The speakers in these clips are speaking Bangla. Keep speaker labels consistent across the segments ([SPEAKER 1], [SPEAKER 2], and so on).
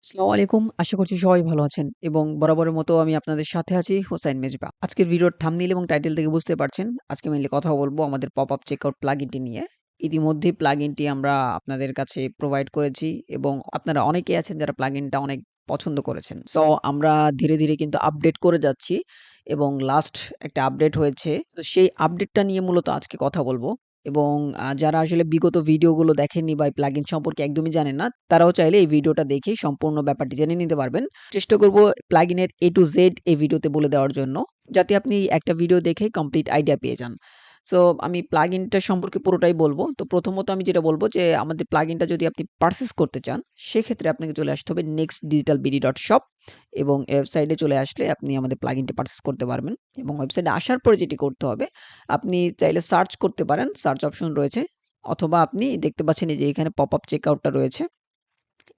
[SPEAKER 1] আসসালামু আলাইকুম। আশা করছি সবাই ভালো আছেন এবং বরাবরের মতো আমি আপনাদের সাথে আছি হোসাইন মেজবা। আজকের ভিডিওর থাম্বনেইল এবং টাইটেল থেকে বুঝতে পারছেন, আজকে মেইনলি কথা বলবো আমাদের পপআপ চেকআউট প্লাগইনটি নিয়ে। ইতিমধ্যেই প্লাগইনটি আমরা আপনাদের কাছে প্রোভাইড করেছি এবং আপনারা অনেকেই আছেন যারা প্লাগইনটা অনেক পছন্দ করেছেন। সো আমরা ধীরে, ধীরে কিন্তু আপডেট করে যাচ্ছি এবং লাস্ট একটা আপডেট হয়েছে। তো সেই আপডেটটা নিয়ে মূলত আজকে কথা বলবো। এবং যারা আসলে বিগত ভিডিওগুলো দেখেননি বা এই প্লাগইন সম্পর্কে একদমই জানেন না, তারাও চাইলে এই ভিডিওটা দেখেই সম্পূর্ণ ব্যাপারটি জেনে নিতে পারবেন। চেষ্টা করব প্লাগইনের A to Z এই ভিডিওতে বলে দেওয়ার জন্য, যাতে আপনি একটা ভিডিও দেখেই কমপ্লিট আইডিয়া পেয়ে যান। সো আমি প্লাগইনটা সম্পর্কে পুরোটাই বলব। তো প্রথমত আমি যেটা বলব যে আমাদের প্লাগইনটা যদি আপনি পারচেজ করতে চান, সেক্ষেত্রে আপনাকে চলে আসতে হবে nextdigitalbd.shop এবং ওয়েবসাইটে চলে আসলে আপনি আমাদের প্লাগইনটি পারচেজ করতে পারবেন এবং ওয়েবসাইটে আসার পরে যেটি করতে হবে, আপনি চাইলে সার্চ করতে পারেন, সার্চ অপশন রয়েছে অথবা আপনি দেখতে পাচ্ছেন এই যে এখানে পপআপ চেকআউটটা রয়েছে।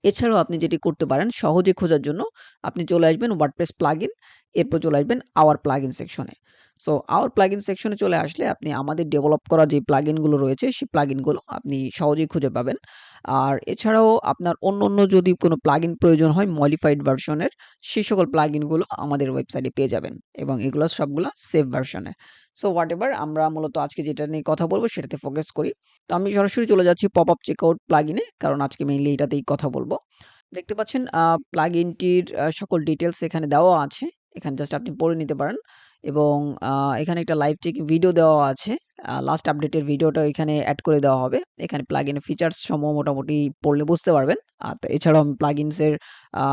[SPEAKER 1] এছাড়াও আপনি যেটি করতে পারেন সহজে খোঁজার জন্য আপনি চলে আসবেন ওয়ার্ডপ্রেস প্লাগইন, এরপর চলে আসবেন আওয়ার প্লাগইন সেকশনে। সো আওয়ার প্লাগইন সেকশনে চলে আসলে আপনি আমাদের ডেভেলপ করা যে প্লাগইনগুলো রয়েছে সেই প্লাগইনগুলো আপনি সহজেই খুঁজে পাবেন। আর এছাড়াও আপনার অন্য যদি কোনো প্লাগইন প্রয়োজন হয় মডিফাইড ভার্সনের, সেই সকল প্লাগইনগুলো আমাদের ওয়েবসাইটে পেয়ে যাবেন এবং এগুলো সবগুলা সেভ ভার্সনে। সো হোয়াটএভার আমরা মূলত আজকে যেটা নিয়ে কথা বলব সেটাতে ফোকাস করি। তো আমি সরাসরি চলে যাচ্ছি পপআপ চেকআউট প্লাগইনে, কারণ আজকে মেইনলি এটাতেই কথা বলব। দেখতে পাচ্ছেন প্লাগইনটির সকল ডিটেইলস এখানে দেওয়া আছে। এখানে জাস্ট আপনি পড়ে নিতে পারেন এবং এখানে একটা লাইভ চেকিং ভিডিও দেওয়া আছে। লাস্ট আপডেটের ভিডিওটাও এখানে এড করে দেওয়া হবে। এখানে প্লাগইনের ফিচারস সমূহ মোটামুটি পড়লে বুঝতে পারবেন। তো এছাড়াও আমি প্লাগইনসের আ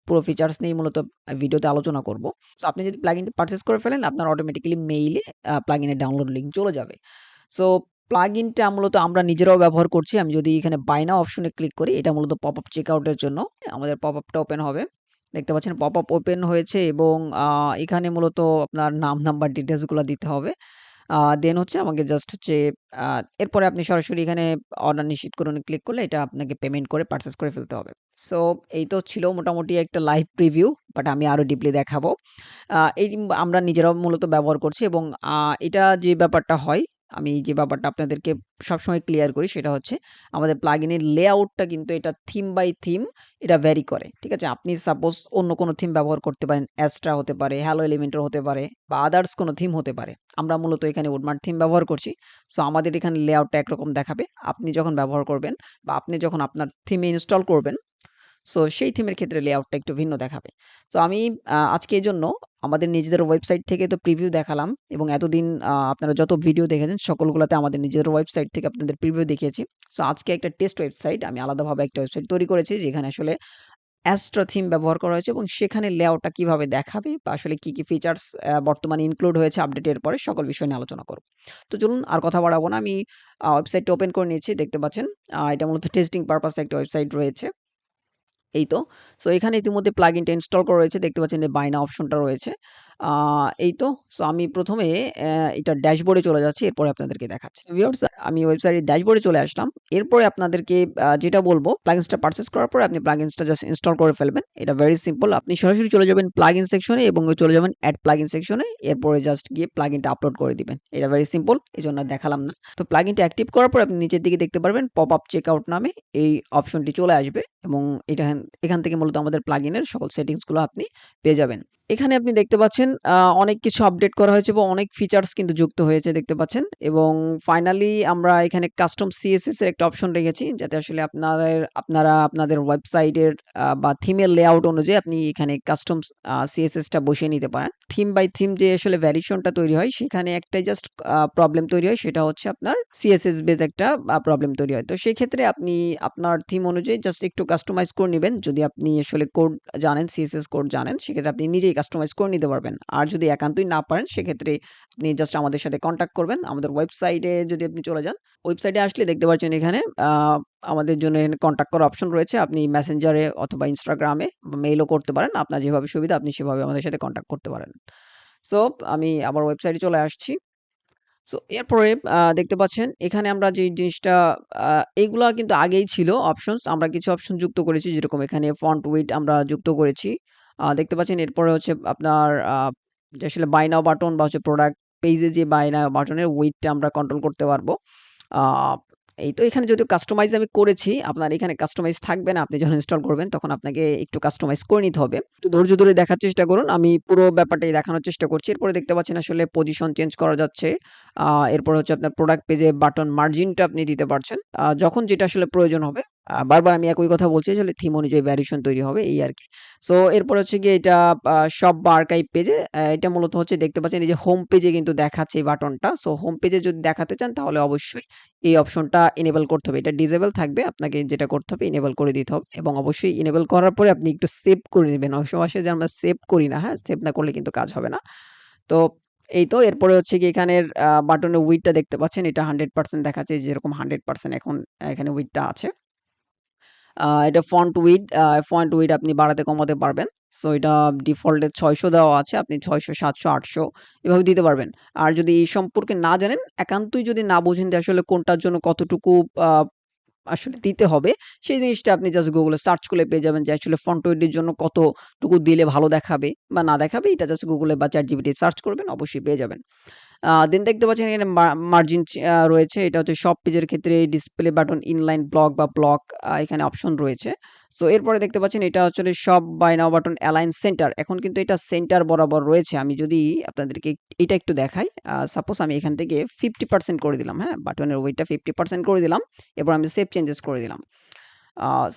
[SPEAKER 1] পুরো ফিচারস নিয়ে মূলত ভিডিওতে আলোচনা করব। সো আপনি যদি প্লাগইনটি পারচেজ করে ফেলেন, আপনার অটোমেটিক্যালি মেইলে প্লাগইনের ডাউনলোড লিংক চলে যাবে। সো প্লাগইনটা মূলত আমরা নিজেরাও ব্যবহার করছি। আমি যদি এখানে বাই নাও অপশনে ক্লিক করি, এটা মূলত পপআপ চেকআউট এর জন্য। আমাদের পপআপটা ওপেন হবে। দেখতে পাচ্ছেন পপআপ ওপেন হয়েছে এবং এখানে মূলত আপনার নাম, নাম্বার, ডিটেইলস গুলা দিতে হবে। দেন হচ্ছে আমাকে জাস্ট হচ্ছে আ এরপরে আপনি সরাসরি এখানে অর্ডার নিশ্চিত করুন ক্লিক করলে এটা আপনাকে পেমেন্ট করে পারচেজ করে ফেলতে হবে। সো এই তো ছিল মোটামুটি একটা লাইভ প্রিভিউ, বাট আমি আরো ডিপলি দেখাবো। এই আমরা নিজেরাও মূলত ব্যবহার করছি এবং আ এটা যে ব্যাপারটা হয়, আমি যে ব্যাপারটা আপনাদেরকে সবসময় ক্লিয়ার করি সেটা হচ্ছে আমাদের প্লাগইনের লেআউটটা কিন্তু এটা থিম বাই থিম এটা ভ্যারি করে। ঠিক আছে? আপনি সাপোজ অন্য কোনো থিম ব্যবহার করতে পারেন। অ্যাস্ট্রা হতে পারে, হ্যালো এলিমেন্টর হতে পারে বা আদার্স কোনো থিম হতে পারে। আমরা মূলত এখানে উডমার্ট থিম ব্যবহার করছি। সো আমাদের এখানে লেআউটটা একরকম দেখাবে। আপনি যখন ব্যবহার করবেন বা আপনি যখন আপনার থিমে ইনস্টল করবেন, সো সেই থিমের ক্ষেত্রে লেআউটটা একটু ভিন্ন দেখাবে। তো আমি আজকে এজন্য আমাদের নিজেদের ওয়েবসাইট থেকে তো প্রিভিউ দেখালাম এবং এতদিন আপনারা যত ভিডিও দেখেছেন সকলগুলাতে আমাদের নিজেদের ওয়েবসাইট থেকে আপনাদের প্রিভিউ দেখিয়েছি। সো আজকে একটা টেস্ট ওয়েবসাইট আমি আলাদাভাবে একটা ওয়েবসাইট তৈরি করেছি যেখানে আসলে অ্যাস্ট্রা থিম ব্যবহার করা হয়েছে এবং সেখানে লেআউটটা কিভাবে দেখাবে বা আসলে কি ফিচারস বর্তমানে ইনক্লুড হয়েছে আপডেটের পরে সকল বিষয় নিয়ে আলোচনা করব। তো চলুন আর কথা বাড়াবো না। আমি ওয়েবসাইটটা ওপেন করে নিয়েছি। দেখতে পাচ্ছেন এটা মূলত টেস্টিং পারপাস এ একটা ওয়েবসাইট রয়েছে। এই তো। সো এখানে ইতিমধ্যে প্লাগইনটা ইনস্টল করা রয়েছে। দেখতে পাচ্ছেন যে বাই নাও অপশনটা রয়েছে। আ এই তো। সো আমি ১ম এ এটার ড্যাশবোর্ডে চলে যাচ্ছি। এরপরে আপনাদেরকে দেখাচ্ছি। ভিউয়ার্স আমি ওয়েবসাইটের ড্যাশবোর্ডে চলে আসলাম। এরপরে আপনাদেরকে যেটা বলব প্লাগইনসটা পারচেজ করার পরে আপনি প্লাগইনসটা জাস্ট ইনস্টল করে ফেলবেন। এটা ভেরি সিম্পল। আপনি সরাসরি চলে যাবেন প্লাগইন সেকশনে এবং চলে যাবেন এড প্লাগইন সেকশনে। এরপরে জাস্ট গিয়ে প্লাগইনটা আপলোড করে দিবেন। এটা ভেরি সিম্পল। এজন্য আর দেখালাম না। তো প্লাগইনটা অ্যাক্টিভ করার পর আপনি নিচের দিকে দেখতে পারবেন পপআপ চেকআউট নামে এই অপশনটি চলে আসবে এবং এটা এখান থেকে মূলত আমাদের প্লাগইনের সকল সেটিংস গুলো আপনি পেয়ে যাবেন। এখানে আপনি দেখতে পাচ্ছেন অনেক কিছু আপডেট করা হয়েছে এবং অনেক ফিচারস কিন্তু যুক্ত হয়েছে দেখতে পাচ্ছেন এবং ফাইনালি আমরা এখানে কাস্টম সিএসএস এর একটা অপশন রেখেছি যাতে আসলে আপনারা আপনাদের ওয়েবসাইটের বা থিমের লেআউট অনুযায়ী আপনি এখানে কাস্টম সিএসএস টা বসিয়ে নিতে পারেন। থিম বাই থিম যে আসলে ভ্যারিয়েশনটা তৈরি হয় সেখানে একটাই জাস্ট প্রবলেম তৈরি হয় সেটা হচ্ছে আপনার সিএসএস বেস একটা প্রবলেম তৈরি হয়। তো সেই ক্ষেত্রে আপনি আপনার থিম অনুযায়ী জাস্ট একটু কাস্টমাইজ করে নিবেন। যদি আপনি আসলে কোড জানেন, সিএসএস কোড জানেন সেক্ষেত্রে আপনি নিজেই কাস্টমাইজ করে নিতে পারবেন। আর যদি একান্তই না পারেন সেক্ষেত্রে আপনি জাস্ট আমাদের সাথে কনট্যাক্ট করবেন। আমাদের ওয়েবসাইটে যদি আপনি চলে যান, ওয়েবসাইটে আসলে দেখতে পাচ্ছেন এখানে আমাদের জন্য এখানে কনট্যাক্ট করার অপশন রয়েছে। আপনি মেসেঞ্জারে অথবা ইনস্টাগ্রামে বা মেইলও করতে পারেন। আপনার যেভাবে সুবিধা আপনি সেভাবে আমাদের সাথে কনট্যাক্ট করতে পারেন। সো আমি আবার ওয়েবসাইটে চলে আসছি। সো এরপরে দেখতে পাচ্ছেন এখানে আমরা যে জিনিসটা আ এগুলা কিন্তু আগেই ছিল অপশনস। আমরা কিছু অপশন যুক্ত করেছি যেরকম এখানে ফন্ট উইডথ আমরা যুক্ত করেছি। দেখতে পাচ্ছেন এরপরে হচ্ছে আপনার যে আসলে বাই নাও বাটন বা হচ্ছে প্রোডাক্ট পেজে যে বাই নাও বাটনের উইডথটা আমরা কন্ট্রোল করতে পারবো। আ এই তো এখানে যদিও কাস্টমাইজ আমি করেছি, আপনার এখানে কাস্টমাইজ থাকবে না। আপনি যখন ইনস্টল করবেন তখন আপনাকে একটু কাস্টমাইজ করে নিতে হবে। একটু ধৈর্য ধরে দেখার চেষ্টা করুন। আমি পুরো ব্যাপারটাই দেখানোর চেষ্টা করছি। এরপরে দেখতে পাচ্ছেন আসলে পজিশন চেঞ্জ করা যাচ্ছে। এরপর হচ্ছে আপনার প্রোডাক্ট পেজে বাটন মার্জিনটা আপনি দিতে পারছেন। যখন যেটা আসলে প্রয়োজন হবে। বারবার আমি একই কথা বলছি আসলে থিম অনুযায়ী ভ্যারিয়েশন তৈরি হবে এই আরকি। সো এরপর হচ্ছে গিয়ে এটা শপ বা আর্কাইভ পেজে এটা মূলত হচ্ছে দেখতে পাচ্ছেন এই যে হোম পেজে কিন্তু দেখাচ্ছে এই বাটনটা। সো হোম পেজে যদি দেখাতে চান তাহলে অবশ্যই এই অপশনটা এনেবল করতে হবে। এটা ডিসেবল থাকবে। আপনাকে যেটা করতে হবে এনেবল করে দিতে হবে এবং অবশ্যই এনেবল করার পরে আপনি একটু সেভ করে নিবেন। অনেক সময় আসে যে আমরা সেভ করি না, হ্যাঁ? সেভ না করলে কিন্তু কাজ হবে না। তো এই তো এরপরে হচ্ছে গিয়ে এখানের বাটনের উইডথটা দেখতে পাচ্ছেন। এটা 100% দেখাচ্ছে যেরকম 100% এখন এখানে উইডথটা আছে। এটা ফন্ট উইডথ আপনি বাড়াতে কমাতে পারবেন। সো এটা ডিফল্টে ৬০০ দেওয়া আছে। আপনি ৬০০, ৭০০, ৮০০ এভাবে দিতে পারবেন। আর যদি এই সম্পর্কে না জানেন, একান্তই যদি না বোঝেন যে আসলে কোনটার জন্য কতটুকু আ আসলে দিতে হবে, সেই জিনিসটা আপনি জাস্ট Google এ সার্চ করলে পেয়ে যাবেন যে আসলে ফন্ট ওয়েট এর জন্য কতটুকু দিলে ভালো দেখাবে বা না দেখাবে এটা জাস্ট Google এ বা ChatGPT সার্চ করবেন অবশ্যই পেয়ে যাবেন। দেন দেখতে পাচ্ছেন এখানে মার্জিন রয়েছে। এটা হচ্ছে সব পেজের ক্ষেত্রে ডিসপ্লে বাটন ইনলাইন ব্লক বা ব্লক এখানে অপশন রয়েছে। সো এরপরে দেখতে পাচ্ছেন এটা হচ্ছে সব by now button align centre. এখন কিন্তু এটা সেন্টার বরাবর রয়েছে। আমি যদি আপনাদেরকে এটা একটু দেখাই। সাপোজ আমি এখান থেকে 50% করে দিলাম, হ্যাঁ? বাটনের ওয়েটটা 50% করে দিলাম। এরপর আমি সেভ চেঞ্জেস করে দিলাম।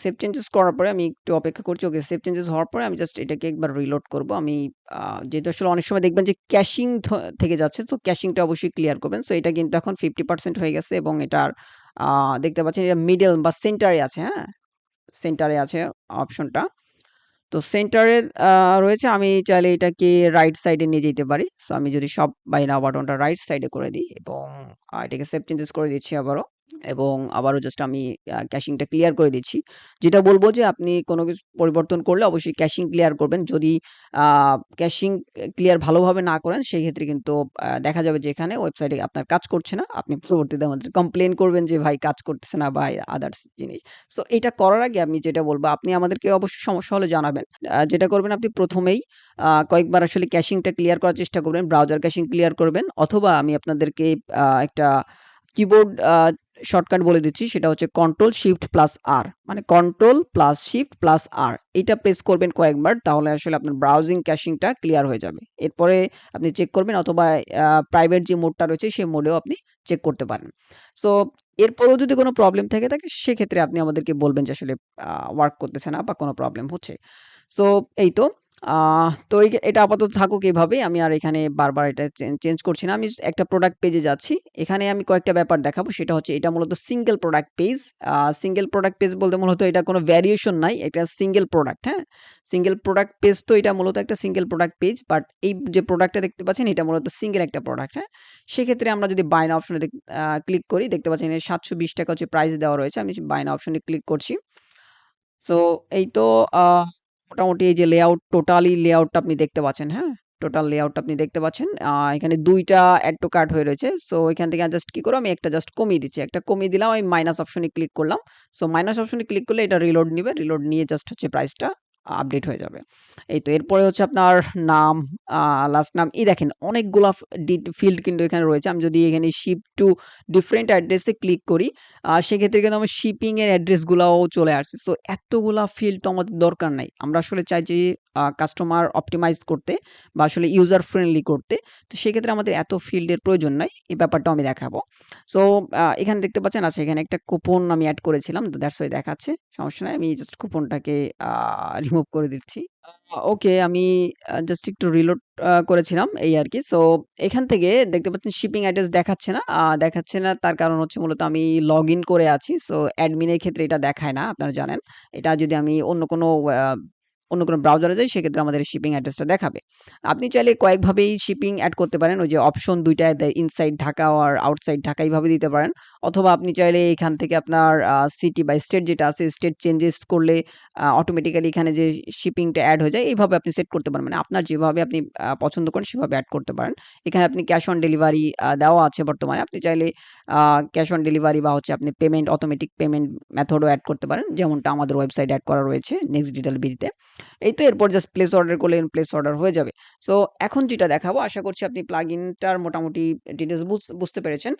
[SPEAKER 1] সেভ চেঞ্জেস করার পরে আমি একটু অপেক্ষা করছি। ওকে, সেভ চেঞ্জেস হওয়ার পরে আমি জাস্ট এটাকে একবার রিলোড করব। আমি যেহেতু আসলে অনেক সময় দেখবেন যে ক্যাশিং থেকে যাচ্ছে। তো ক্যাশিংটা অবশ্যই ক্লিয়ার করবেন। সো এটা কিন্তু এখন 50% হয়ে গেছে এবং এটার আ দেখতে পাচ্ছেন এটা মিডল বা সেন্টারে আছে, হ্যাঁ? সেন্টারে আছে অপশনটা। তো সেন্টারে রয়েছে আমি চাইলে এটাকে রাইট সাইডে নিয়ে যেতে পারি। সো আমি যদি সব বাই নাও বাটনটা রাইট সাইডে করে দিই এবং এটাকে সেভ চেঞ্জেস করে দিচ্ছি আবারও। এবং আবারও জাস্ট আমি ক্যাশিংটা ক্লিয়ার করে দিচ্ছি। যেটা বলব যে আপনি কোন কিছু পরিবর্তন করলে অবশ্যই ক্যাশিং ক্লিয়ার করবেন। যদি আ ক্যাশিং ক্লিয়ার ভালোভাবে না করেন সেক্ষেত্রে কিন্তু দেখা যাবে যে এখানে ওয়েবসাইটে আপনার কাজ করছে না। আপনি পরবর্তীতে আমাদের কমপ্লেইন করবেন যে ভাই কাজ করতেছে না বা আদার্স জিনিস। সো এটা করার আগে আমি যেটা বলব আপনি আমাদেরকে অবশ্যই সমস্যা হলে জানাবেন। যেটা করবেন আপনি ১ম এই কয়েকবার আসলে ক্যাশিংটা ক্লিয়ার করার চেষ্টা করবেন। ব্রাউজার ক্যাশিং ক্লিয়ার করবেন অথবা আমি আপনাদেরকে একটা কিবোর্ড শর্টকাট বলে দিচ্ছি সেটা হচ্ছে কন্ট্রোল শিফট প্লাস আর মানে কন্ট্রোল প্লাস শিফট প্লাস আর এটা প্রেস করবেন কয়েকবার তাহলে আসলে আপনার ব্রাউজিং ক্যাশিংটা ক্লিয়ার হয়ে যাবে। এরপরে আপনি চেক করবেন অথবা প্রাইভেট যে মোডটা রয়েছে সেই মোডেও আপনি চেক করতে পারেন। সো এরপরেও যদি কোনো প্রবলেম থেকে থাকে সেক্ষেত্রে আপনি আমাদেরকে বলবেন যে আসলে ওয়ার্ক করতেছে না বা কোনো প্রবলেম হচ্ছে। সো এই তো। তো এটা আপাতত থাকুক এভাবেই। আমি আর এখানে বারবার এটা চেঞ্জ করছি না। আমি একটা প্রোডাক্ট পেজে যাচ্ছি। এখানে আমি কয়েকটা ব্যাপার দেখাবো। সেটা হচ্ছে এটা মূলত single product page. Single product page বলতে মূলত এটা কোনো ভেরিয়েশন নাই। এটা সিঙ্গেল প্রোডাক্ট, হ্যাঁ? সিঙ্গেল প্রোডাক্ট পেজ তো এটা মূলত একটা সিঙ্গেল প্রোডাক্ট পেজ। বাট এই যে প্রোডাক্টটা দেখতে পাচ্ছেন এটা মূলত সিঙ্গেল একটা প্রোডাক্ট, হ্যাঁ? সেক্ষেত্রে আমরা যদি বাই নাও অপশনে ক্লিক করি দেখতে পাচ্ছেন এখানে ৳৭২০ হচ্ছে প্রাইস দেওয়া রয়েছে। আমি বাই নাও অপশনে ক্লিক করছি। সো এই তো আ মোটামুটি এই যে টোটালি লেআউটটা আপনি দেখতে পাচ্ছেন, হ্যাঁ? টোটাল লেআউটটা আপনি দেখতে পাচ্ছেন। এখানে ২ টা এড টু কার্ট হয়ে রয়েছে। সো এখান থেকে জাস্ট কি করব আমি একটা জাস্ট কমিয়ে দিচ্ছি। একটা কমিয়ে দিলাম আমি মাইনাস অপশনে ক্লিক করলাম। সো মাইনাস অপশনে ক্লিক করলে এটা রিলোড নিবে। রিলোড নিয়ে জাস্ট হচ্ছে প্রাইসটা আপডেট হয়ে যাবে। এই তো এরপরে হচ্ছে আপনার নাম, আ লাস্ট নাম দেখেন অনেকগুলা ফিল্ড কিন্তু এখানে রয়েছে। আমি যদি এখানে শিপ টু ডিফারেন্ট অ্যাড্রেস এ ক্লিক করি সেক্ষেত্রে কিন্তু আমার শিপিং এর অ্যাড্রেস গুলাও চলে আসছে। সো এতগুলা ফিল্ড তো আমাদের দরকার নাই। আমরা আসলে চাই যে কাস্টমার অপ্টিমাইজ করতে বা আসলে ইউজার ফ্রেন্ডলি করতে। তো সেক্ষেত্রে আমাদের এত ফিল্ডের প্রয়োজন নাই। এই ব্যাপারটাও আমি দেখাবো। সো এখানে দেখতে পাচ্ছেন আচ্ছা এখানে একটা কুপন আমি এড করেছিলাম। তো দ্যাটস ওয়াই দেখাচ্ছে। সমস্যা নাই। আমি জাস্ট কুপনটাকে আ রিমুভ করে দিচ্ছি। ওকে আমি জাস্ট একটু রিলোড করেছিলাম এই আরকি। সো এখান থেকে দেখতে পাচ্ছেন শিপিং অ্যাড্রেস দেখাচ্ছে না। দেখাচ্ছে না তার কারণ হচ্ছে মূলত আমি লগইন করে আছি। সো অ্যাডমিন এর ক্ষেত্রে এটা দেখায় না, আপনারা জানেন। এটা যদি আমি অন্য কোনো ব্রাউজারে যাই সেক্ষেত্রে আমাদের শিপিং অ্যাড্রেসটা দেখাবে। আপনি চাইলে কয়েকভাবেই শিপিং এড করতে পারেন। ওই যে অপশন ২ টায় দেয় ইনসাইড ঢাকা আর আউটসাইড ঢাকা এইভাবে দিতে পারেন। অথবা আপনি চাইলে এখান থেকে আপনার সিটি বা স্টেট যেটা আছে স্টেট চেঞ্জেস করলে অটোমেটিক্যালি এখানে যে শিপিংটা এড হয়ে যায় এইভাবে আপনি সেট করতে পারেন। মানে আপনার যেভাবে আপনি পছন্দ করেন সেভাবে এড করতে পারেন। এখানে আপনি ক্যাশ অন ডেলিভারি দেওয়া আছে বর্তমানে। আপনি চাইলে আ ক্যাশ অন ডেলিভারি বা হচ্ছে আপনি অটোমেটিক পেমেন্ট মেথড ও এড করতে পারেন। যেমনটা আমাদের ওয়েবসাইটে এড করা রয়েছে নেক্সট ডিটেইল বিডিতে। এই তো এরপর জাস্ট প্লেস অর্ডার করলেন, প্লেস অর্ডার হয়ে যাবে। সো এখন যেটা দেখাবো আশা করছি আপনি প্লাগইনটার মোটামুটি ডিটেইলস বুঝতে পেরেছেন।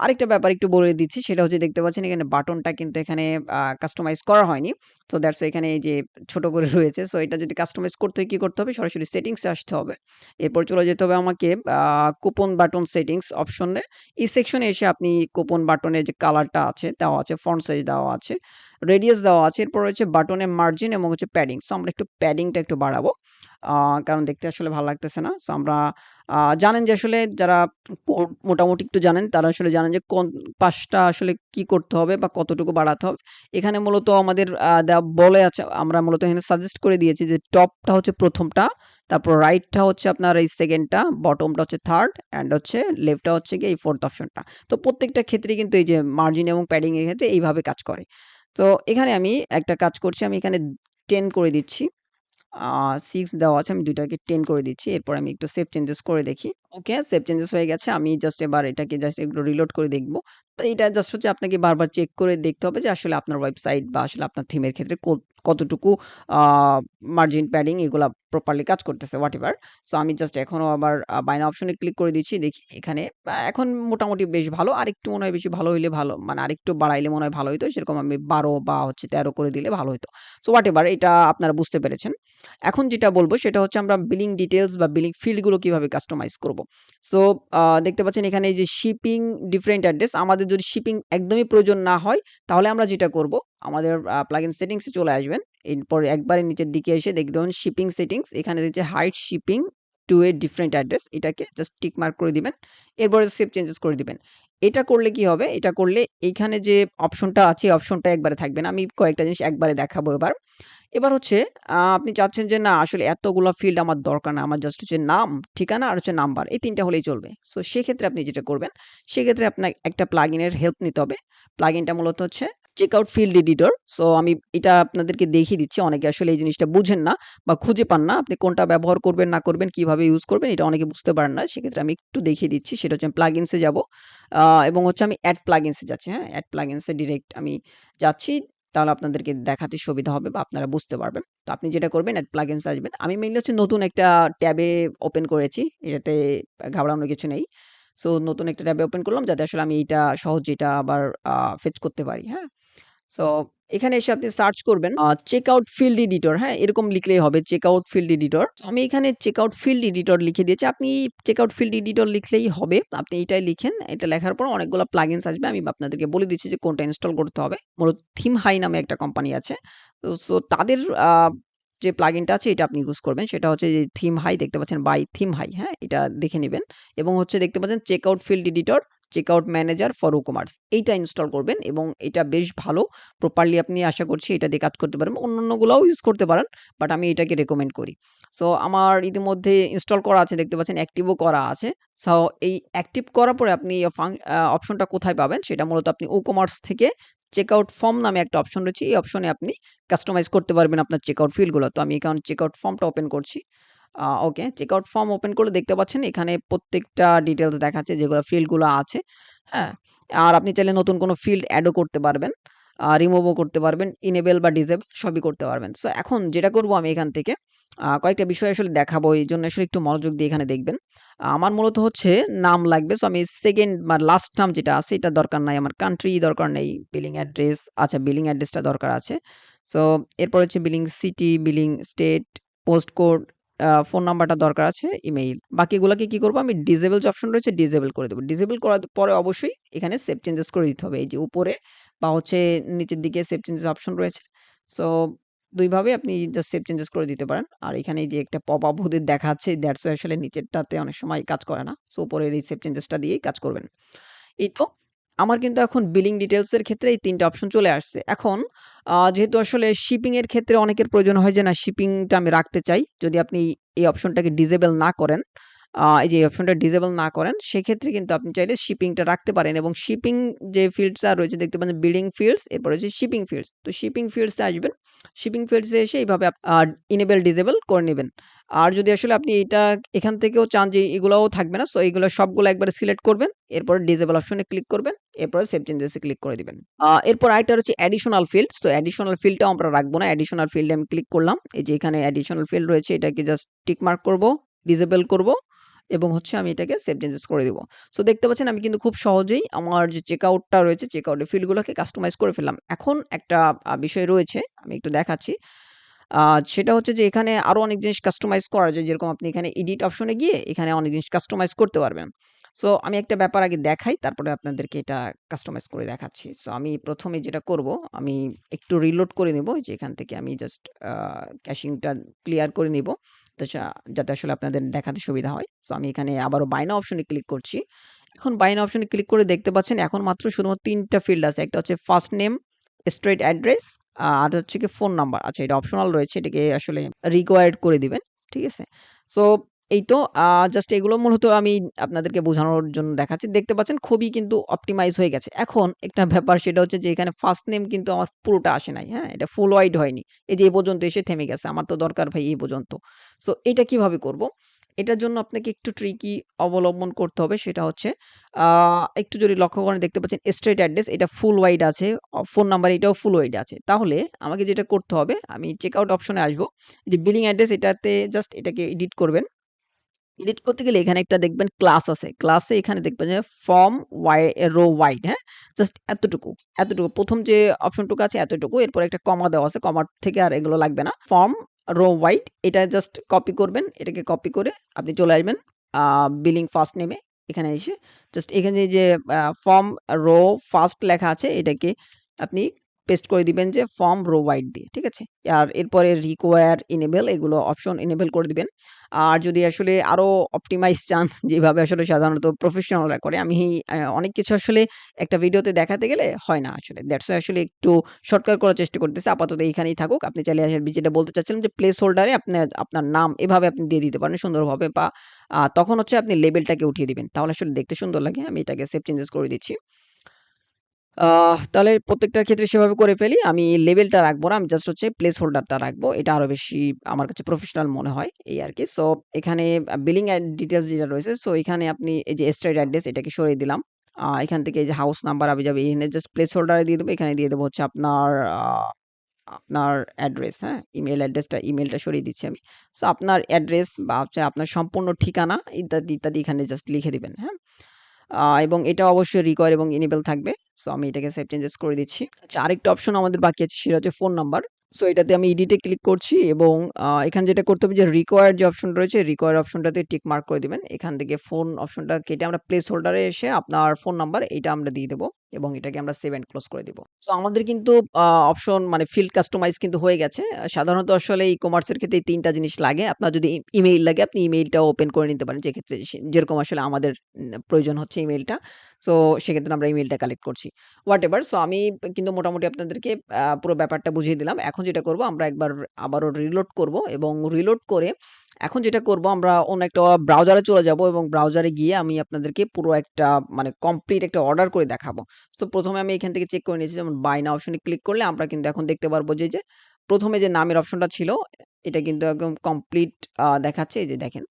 [SPEAKER 1] আরেকটা ব্যাপার একটু বলে দিচ্ছি সেটা হচ্ছে দেখতে পাচ্ছেন এখানে বাটনটা কিন্তু এখানে কাস্টমাইজ করা হয়নি। সো দ্যাটস ওয়াই এখানে এই যে ছোট করে রয়েছে। সো এটা যদি কাস্টমাইজ করতে হয় কি করতে হবে? সরাসরি সেটিংস এ আসতে হবে। এরপর চলে যেতে হবে আমাকে কুপন বাটন সেটিংস অপশনে। এই সেকশনে এসে আপনি কুপন বাটনের যে কালারটা আছে দেওয়া আছে, ফন্ট সাইজ দেওয়া আছে, রেডিয়াস দেওয়া আছে। এরপর হচ্ছে বাটনের মার্জিন এবং হচ্ছে প্যাডিং। সো আমরা একটু প্যাডিংটা একটু বাড়াবো। কারণ দেখতে আসলে ভালো লাগতেছে না। সো আমরা জানেন যে আসলে যারা মোটামুটি একটু জানেন তারা আসলে জানেন যে কোন পাশটা আসলে কি করতে হবে বা কতটুকু বাড়াতে হবে। এখানে মূলত আমাদের দেওয়া বলে আছে আমরা মূলত এখানে সাজেস্ট করে দিয়েছি যে টপটা হচ্ছে ১ম টা, তারপর রাইটটা হচ্ছে আপনার এই 2nd টা, বটমটা হচ্ছে 3rd অ্যান্ড হচ্ছে লেফটটা হচ্ছে গিয়ে এই 4th অপশনটা। তো প্রত্যেকটা ক্ষেত্রেই কিন্তু এই যে মার্জিন এবং প্যাডিং এর ক্ষেত্রে এইভাবে কাজ করে। তো এখানে আমি একটা কাজ করছি। আমি এখানে 10 করে দিচ্ছি। 6 দেওয়া আছে। আমি ২ টাকে 10 করে দিচ্ছি। এরপর আমি একটু সেভ চেঞ্জেস করে দেখি। ওকে, সেভ চেঞ্জেস হয়ে গেছে। আমি জাস্ট এবার এটাকে জাস্ট একটু রিলোড করে দেখব। তো এটা জাস্ট হচ্ছে আপনাকে বারবার চেক করে দেখতে হবে যে আসলে আপনার ওয়েবসাইট বা আসলে আপনার থিমের ক্ষেত্রে কতটুকু আ মার্জিন, প্যাডিং এগুলা প্রপারলি কাজ করতেছে হোয়াটএভার। সো আমি জাস্ট এখনো আবার বাই নাও অপশনে ক্লিক করে দিচ্ছি। দেখি এখানে এখন মোটামুটি বেশ ভালো। আরেকটু মনে হয় বেশি ভালো হইলে ভালো মানে আরেকটু বাড়াইলে মনে হয় ভালো হইতো। সেরকম আমি ১২ বা হচ্ছে ১৩ করে দিলে ভালো হইতো। সো হোয়াটএভার এটা আপনারা বুঝতে পেরেছেন। এখন যেটা বলব সেটা হচ্ছে আমরা বিলিং ডিটেইলস বা বিলিং ফিল্ড গুলো কিভাবে কাস্টমাইজ করব। সো দেখতে পাচ্ছেন এখানে এই যে শিপিং ডিফারেন্ট অ্যাড্রেস আমাদের যদি শিপিং একদমই প্রয়োজন না হয় তাহলে আমরা যেটা করব আমাদের প্লাগইন সেটিংস এ চলে আসবেন। এরপর একবারে নিচের দিকে এসে দেখবেন শিপিং সেটিংস এখানে যে hide shipping to a different address এটাকে জাস্ট টিক মার্ক করে দিবেন। এরপরে সেভ চেঞ্জেস করে দিবেন। এটা করলে কি হবে? এটা করলে এইখানে যে অপশনটা আছে এই অপশনটা একবারে থাকবে না। আমি কয়েকটা জিনিস একবারে দেখাবো এবার। এবার হচ্ছে আপনি চাচ্ছেন যে না আসলে এতগুলা ফিল্ড আমার দরকার না। আমার জাস্ট হচ্ছে নাম, ঠিকানা আর হচ্ছে নাম্বার। এই ৩ টা হলেই চলবে। সো সেক্ষেত্রে আপনি যেটা করবেন, সেক্ষেত্রে আপনার একটা প্লাগইনের হেল্প নিতে হবে। প্লাগইনটা মূলত হচ্ছে চেকআউট ফিল্ড এডিটর। সো আমি এটা আপনাদেরকে দেখিয়ে দিচ্ছি। অনেকে আসলে এই জিনিসটা বুঝেন না বা খুঁজে পান না। আপনি কোনটা ব্যবহার করবেন না করবেন, কিভাবে ইউজ করবেন এটা অনেকে বুঝতে পারেন না। সেক্ষেত্রে আমি একটু দেখিয়ে দিচ্ছি। সেটা হচ্ছে আমি প্লাগইনস এ যাবো। এবং হচ্ছে আমি এড প্লাগইনস এ যাচ্ছি, হ্যাঁ? এড প্লাগইনস এ ডিরেক্ট আমি যাচ্ছি। তাহলে আপনাদেরকে দেখাতে সুবিধা হবে বা আপনারা বুঝতে পারবেন। তো আপনি যেটা করবেন এড প্লাগইনস এ আসবেন। আমি মেইনলি হচ্ছে নতুন একটা ট্যাবে ওপেন করেছি। এটাতে ঘাবড়ানোর কিছু নেই। সো নতুন একটা ট্যাবে ওপেন করলাম যাতে আসলে আমি এইটা সহজে এটা আবার ফেচ করতে পারি, হ্যাঁ? সো এখানে এসে আপনি সার্চ করবেন চেকআউট ফিল্ড এডিটর, হ্যাঁ? এরকম লিখলেই হবে চেকআউট ফিল্ড এডিটর। আমি এখানে চেকআউট ফিল্ড এডিটর লিখে দিয়েছি। আপনি চেকআউট ফিল্ড এডিটর লিখলেই হবে। আপনি এটাই লিখেন। এটা লেখার পর অনেকগুলা প্লাগইনস আসবে। আমি আপনাদেরকে বলে দিচ্ছি যে কোনটা ইনস্টল করতে হবে। মূলত থিম হাই নামে একটা কোম্পানি আছে। সো তাদের যে প্লাগইনটা আছে এটা আপনি ইউজ করবেন। সেটা হচ্ছে যে থিম হাই দেখতে পাচ্ছেন বাই থিম হাই, হ্যাঁ? এটা দেখে নিবেন। এবং হচ্ছে দেখতে পাচ্ছেন checkout field editor, checkout manager for WooCommerce এইটা ইনস্টল করবেন এবং এটা বেশ ভালো। প্রপারলি আপনি আশা করছি এটা দিয়ে কাজ করতে পারবেন। অন্যান্যগুলাও ইউজ করতে পারেন। বাট আমি এটাকে রেকমেন্ড করি। সো আমার ইতিমধ্যে ইনস্টল করা আছে দেখতে পাচ্ছেন অ্যাক্টিভও করা আছে। সো এই অ্যাক্টিভ করার পরে আপনি অপশনটা কোথায় পাবেন? সেটা মূলত আপনি WooCommerce থেকে চেকআউট ফর্ম নামে একটা অপশন রয়েছে। এই অপশনে আপনি কাস্টমাইজ করতে পারবেন আপনার চেকআউট ফিল্ডগুলো। তো আমি এখন চেকআউট ফর্মটা ওপেন করছি। ওকে, চেকআউট ফর্ম ওপেন করলে দেখতে পাচ্ছেন এখানে প্রত্যেকটা ডিটেইলস দেখাচ্ছে যেগুলো ফিল্ডগুলো আছে। হ্যাঁ? আর আপনি চাইলে নতুন কোনো ফিল্ড এডও করতে পারবেন। রিমুভও করতে পারবেন। ইনেবল বা ডিসেবল সবই করতে পারবেন। সো এখন যেটা করব আমি এখান থেকে কয়েকটা বিষয় আসলে দেখাবো। এইজন্য আসলে একটু মনোযোগ দিয়ে এখানে দেখবেন। আমার মূলত হচ্ছে নাম লাগবে। সো আমি 2nd বা লাস্ট নাম যেটা আছে এটা দরকার নাই। আমার কান্ট্রি দরকার নেই। বিলিং অ্যাড্রেস আচ্ছা বিলিং অ্যাড্রেসটা দরকার আছে। সো এরপর হচ্ছে billing city, billing state, post code, phone নাম্বারটা দরকার আছে, ইমেইল। বাকিগুলাকে কি করব আমি ডিসেবল যে অপশন রয়েছে ডিসেবল করে দেব। ডিসেবল করার পরে অবশ্যই এখানে সেভ চেঞ্জেস করে দিতে হবে। এই যে উপরে বা হচ্ছে নিচের দিকে সেভ চেঞ্জেস অপশন রয়েছে। সো ২ ভাবে আপনি জাস্ট সেভ চেঞ্জেস করে দিতে পারেন। আর এখানে এই যে একটা পপআপ ওদের দেখাচ্ছে দ্যাটস ওয়াই আসলে নিচেরটাতে অনেক সময় কাজ করে না। সো উপরের এই সেভ চেঞ্জেসটা দিয়েই কাজ করবেন। এই তো আমার কিন্তু এখন বিলিং ডিটেইলস এর ক্ষেত্রে এই ৩ টা অপশন চলে আসছে। এখন যেহেতু আসলে শিপিং এর ক্ষেত্রে অনেকের প্রয়োজন হয় যে না শিপিংটা আমি রাখতে চাই। যদি আপনি এই অপশনটাকে ডিসেবল না করেন, এই যে অপশনটা ডিসেবল না করেন, সেক্ষেত্রে কিন্তু আপনি চাইলে শিপিংটা রাখতে পারেন এবং শিপিং যে ফিল্ডসটা রয়েছে দেখতে পাচ্ছেন বিলিং ফিল্ডস, এরপর হচ্ছে শিপিং ফিল্ডস। তো শিপিং ফিল্ডসে আসবেন। শিপিং ফিল্ডসে এসে এইভাবে ইনেবল ডিসেবল করে নিবেন। আর যদি আসলে আপনি এটা এখান থেকেও চান যে এগুলাও থাকবে না, সো এগুলো সবগুলো একবারে সিলেক্ট করবেন। এরপর ডিসেবল অপশনে ক্লিক করবেন। এরপরে সেভ চেঞ্জেস এ ক্লিক করে দিবেন। এরপর আরেকটা হচ্ছে অ্যাডিশনাল ফিল্ড। সো অ্যাডিশনাল ফিল্ডটাও আমরা রাখবো না। অ্যাডিশনাল ফিল্ডে আমি ক্লিক করলাম। এই যে এখানে অ্যাডিশনাল ফিল্ড রয়েছে, এটাকে জাস্ট টিক মার্ক করব, ডিসেবল করব এবং হচ্ছে আমি এটাকে সেভ চেঞ্জেস করে দিব। সো দেখতে পাচ্ছেন আমি কিন্তু খুব সহজেই আমার যে চেকআউটটা রয়েছে, চেকআউটের ফিল্ডগুলোকে কাস্টমাইজ করে ফেললাম। এখন একটা বিষয় রয়েছে, আমি একটু দেখাচ্ছি। আ সেটা হচ্ছে যে এখানে আরো অনেক জিনিস কাস্টমাইজ করা যায়। যেরকম আপনি এখানে এডিট অপশনে গিয়ে এখানে অনেক জিনিস কাস্টমাইজ করতে পারবেন। সো আমি একটা ব্যাপার আগে দেখাই, তারপরে আপনাদেরকে এটা কাস্টমাইজ করে দেখাচ্ছি। সো আমি ১ম এ যেটা করব, আমি একটু রিলোড করে নিব। যে এখান থেকে আমি জাস্ট আ ক্যাশিংটা ক্লিয়ার করে নিব। যাতে আসলে আপনাদের দেখাতে সুবিধা হয়। সো আমি এখানে আবারও বাই নাও অপশনে ক্লিক করছি। এখন বাই নাও অপশনে ক্লিক করে দেখতে পাচ্ছেন এখন মাত্র শুধুমাত্র ৩ টা ফিল্ড আছে। একটা হচ্ছে ফার্স্ট নেম, স্ট্রেইট অ্যাড্রেস, আর হচ্ছে গিয়ে ফোন নাম্বার। আচ্ছা, এটা অপশনাল রয়েছে। এটাকে আসলে রিকোয়ার্ড করে দিবেন। ঠিক আছে? সো এই তো জাস্ট এগুলো মূলত আমি আপনাদেরকে বোঝানোর জন্য দেখাচ্ছি। দেখতে পাচ্ছেন খুবই কিন্তু অপটিমাইজ হয়ে গেছে। এখন একটা ব্যাপার, সেটা হচ্ছে যে এখানে ফার্স্ট নেম কিন্তু আমার পুরোটা আসে নাই। হ্যাঁ? এটা ফুল ওয়াইড হয়নি। এই যে এই পর্যন্ত এসে থেমে গেছে। আমার তো দরকার ভাই এই পর্যন্ত। সো এটা কিভাবে করব? এটার জন্য আপনাকে একটু ট্রিকি অবলম্বন করতে হবে। সেটা হচ্ছে আ একটু যদি লক্ষ্য করেন দেখতে পাচ্ছেন স্ট্রেইট অ্যাড্রেস এটা ফুল ওয়াইড আছে। ফোন নাম্বার এটাও ফুল ওয়াইড আছে। তাহলে আমাকে যেটা করতে হবে, আমি চেকআউট অপশনে আসবো। যে বিলিং অ্যাড্রেস এটাতে জাস্ট এটাকে এডিট করবেন। এডিট করতে গেলে এখানে একটা দেখবেন ক্লাস আছে। ক্লাসে এখানে দেখবেন যে ফর্ম রো ওয়াইড, হ্যাঁ? জাস্ট এতটুকু, এতটুকু। ১ম যে অপশনটুকু আছে এতটুকু। এরপর একটা কমা দেওয়া আছে। কমার থেকে আর এগুলো লাগবে না। ফর্ম রো ওয়াইড এটা জাস্ট কপি করবেন। এটাকে কপি করে আপনি চলে আসবেন আ বিলিং ফার্স্ট নেমে। এখানে এসে জাস্ট এখানে যে ফর্ম রো ফার্স্ট লেখা আছে এটাকে আপনি পেস্ট করে দিবেন যে ফর্ম রো ওয়াইড দিয়ে। ঠিক আছে? আর এরপরে রিকোয়ার, ইনেবল এগুলো অপশন ইনেবল করে দিবেন। আর যদি আসলে আরো অপটিমাইজ চান যেভাবে আসলে সাধারণত প্রফেশনালরা করে, আমি অনেক কিছু আসলে একটা ভিডিওতে দেখাতে গেলে হয় না আসলে। দ্যাটস ওয়াই আসলে একটু শর্টকাট করার চেষ্টা করতেছি। আপাতত এইখানেই থাকুক। আপনি চাইলে যেটা বলতে চাচ্ছিলাম যে প্লেস হোল্ডারে আপনার নাম এভাবে আপনি দিয়ে দিতে পারেন সুন্দরভাবে, বা তখন হচ্ছে আপনি লেবেলটাকে উঠিয়ে দিবেন। তাহলে আসলে দেখতে সুন্দর লাগে। আমি এটাকে সেভ চেঞ্জেস করে দিচ্ছি। তাহলে প্রত্যেকটার ক্ষেত্রে সেভাবে করে ফেলি। আমি লেবেলটা রাখবো না। আমি জাস্ট হচ্ছে প্লেস হোল্ডারটা রাখবো। এটা আরো বেশি আমার কাছে প্রফেশনাল মনে হয় এই আরকি। সো এখানে বিলিং ডিটেইলস যেটা রয়েছে, সো এখানে আপনি এই যে স্ট্রেট অ্যাড্রেস এটাকে সরিয়ে দিলাম। এখান থেকে এই যে হাউস নাম্বার আবিজাবি এখানে জাস্ট প্লেস হোল্ডারে দিয়ে দেবো। এখানে দিয়ে দেবো হচ্ছে আপনার অ্যাড্রেস, হ্যাঁ? ইমেইলটা সরিয়ে দিচ্ছি আমি। সো আপনার অ্যাড্রেস বা হচ্ছে আপনার সম্পূর্ণ ঠিকানা ইত্যাদি, ইত্যাদি এখানে জাস্ট লিখে দিবেন, হ্যাঁ? এবং এটা অবশ্যই রিকোয়ার এবং ইনেবল থাকবে। সো আমি এটাকে সেভ চেঞ্জেস করে দিচ্ছি। আচ্ছা, আরেকটা অপশন আমাদের বাকি আছে, সেটা হচ্ছে ফোন নাম্বার। সো এটাতে আমি এডিটে ক্লিক করছি এবং এখানে যেটা করতে হবে যে রিকোয়ার্ড যে অপশনটা রয়েছে, রিকোয়ার্ড অপশনটাতে টিক মার্ক করে দিবেন। এখান থেকে ফোন অপশনটা কেটে আমরা প্লেস হোল্ডারে এসে আপনার ফোন নাম্বার এইটা আমরা দিয়ে দেব এবং এটাকে আমরা সেভ এন্ড ক্লোজ করে দিব। সো আমাদের কিন্তু অপশন মানে ফিল্ড কাস্টমাইজ কিন্তু হয়ে গেছে। সাধারণত আসলে ই-কমার্স এর ক্ষেত্রে এই ৩ টা জিনিস লাগে। আপনার যদি ইমেইল লাগে আপনি ইমেইলটাও ওপেন করে নিতে পারেন। যেক্ষেত্রে যেরকম আসলে আমাদের প্রয়োজন হচ্ছে ইমেইলটা। সো সেক্ষেত্রে আমরা ইমেইলটা কালেক্ট করছি। হোয়াটএভার। সো আমি কিন্তু মোটামুটি আপনাদেরকে পুরো ব্যাপারটা বুঝিয়ে দিলাম। এখন যেটা করব, আমরা একবার আবারও রিলোড করব এবং রিলোড করে এখন যেটা করব, আমরা অন্য একটা ব্রাউজারে চলে যাব এবং ব্রাউজারে গিয়ে আমি আপনাদেরকে পুরো একটা মানে কমপ্লিট একটা অর্ডার করে দেখাবো। তো ১ম এ আমি এখান থেকে চেক করে নিয়েছি, যেমন বাই নাও অপশনে ক্লিক করলে আমরা কিন্তু এখন দেখতে পারবো যে ১ম এ যে নামের অপশনটা ছিল এটা কিন্তু একদম কমপ্লিট দেখাচ্ছে। এই যে দেখেন।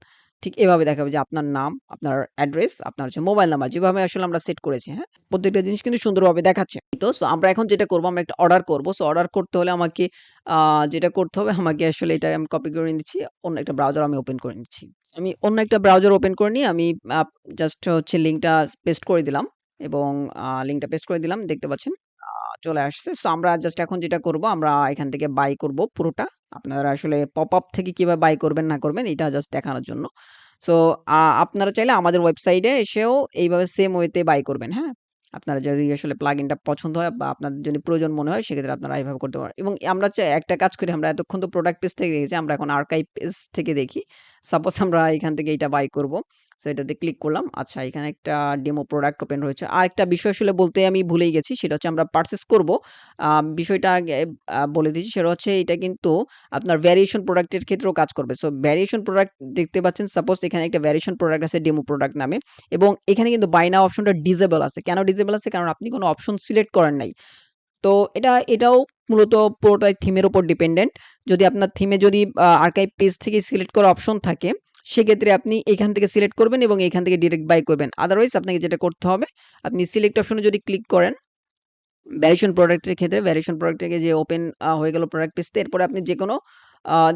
[SPEAKER 1] ঠিক এভাবে দেখাবে যে আপনার নাম, আপনার অ্যাড্রেস, আপনার হচ্ছে মোবাইল নাম্বার যেভাবে আসলে আমরা সেট করেছি, হ্যাঁ? প্রত্যেকটা জিনিস কিন্তু সুন্দরভাবে দেখাচ্ছে। তো সো আমরা এখন যেটা করব, আমরা একটা অর্ডার করব। সো অর্ডার করতে হলে আমাকে আ যেটা করতে হবে, আমাকে আসলে এটা আমি কপি করে নিচ্ছি। অন্য একটা ব্রাউজার আমি ওপেন করে নিচ্ছি। আমি অন্য একটা ব্রাউজার ওপেন করে নিয়ে আমি আ জাস্ট হচ্ছে লিঙ্কটা পেস্ট করে দিলাম এবং লিঙ্কটা পেস্ট করে দিলাম। দেখতে পাচ্ছেন চলে আসছে। সো আমরা জাস্ট এখন যেটা করব, আমরা এখান থেকে বাই করব পুরোটা। আপনারা আসলে পপআপ থেকে কিভাবে বাই করবেন না করবেন এটা জাস্ট দেখানোর জন্য। সো আপনারা চাইলে আমাদের ওয়েবসাইটে এসেও এইভাবে সেম ওয়েতে বাই করবেন, হ্যাঁ? আপনারা যদি আসলে প্লাগইনটা পছন্দ হয় বা আপনাদের যদি প্রয়োজন মনে হয় সেক্ষেত্রে আপনারা এভাবে করতে পারেন। এবং আমরা একটা কাজ করি, আমরা এতক্ষণ তো প্রোডাক্ট পেজ থেকে দেখেছি, আমরা এখন আর্কাইভ পেজ থেকে দেখি। সাপোজ আমরা এখান থেকে এটা বাই করব। সো এটাতে ক্লিক করলাম। আচ্ছা, এখানে একটা ডেমো প্রোডাক্ট ওপেন রয়েছে। আরেকটা বিষয় আসলে বলতে আমি ভুলেই গেছি। সেটা হচ্ছে আমরা পারচেজ করব। আ বিষয়টা আগে বলে দিচ্ছি। সেটা হচ্ছে এটা কিন্তু আপনার ভেরিয়েশন প্রোডাক্টের ক্ষেত্রেও কাজ করবে। সো ভেরিয়েশন প্রোডাক্ট দেখতে পাচ্ছেন, সাপোজ এখানে একটা ভেরিয়েশন প্রোডাক্ট আছে ডেমো প্রোডাক্ট নামে, এবং এখানে কিন্তু বাই নাও অপশনটা ডিসেবল আছে। কেন ডিসেবল আছে? কারণ আপনি কোনো অপশন সিলেক্ট করেন নাই। তো এটাও মূলত পুরোটাই থিমের উপর ডিপেন্ডেন্ট। যদি আপনার থিমে যদি আর্কাইভ পেজ থেকে সিলেক্ট করার অপশন থাকে, সেক্ষেত্রে আপনি এখান থেকে সিলেক্ট করবেন এবং এখান থেকে ডিরেক্ট বাই করবেন। আদারওয়াইজ আপনাকে যেটা করতে হবে, আপনি সিলেক্ট অপশনে যদি ক্লিক করেন, ভ্যারিয়েশন প্রোডাক্টের ক্ষেত্রে ভ্যারিয়েশন প্রোডাক্ট থেকে যে ওপেন হয়ে গেল প্রোডাক্ট পেজটা, এরপরে আপনি যেকোনো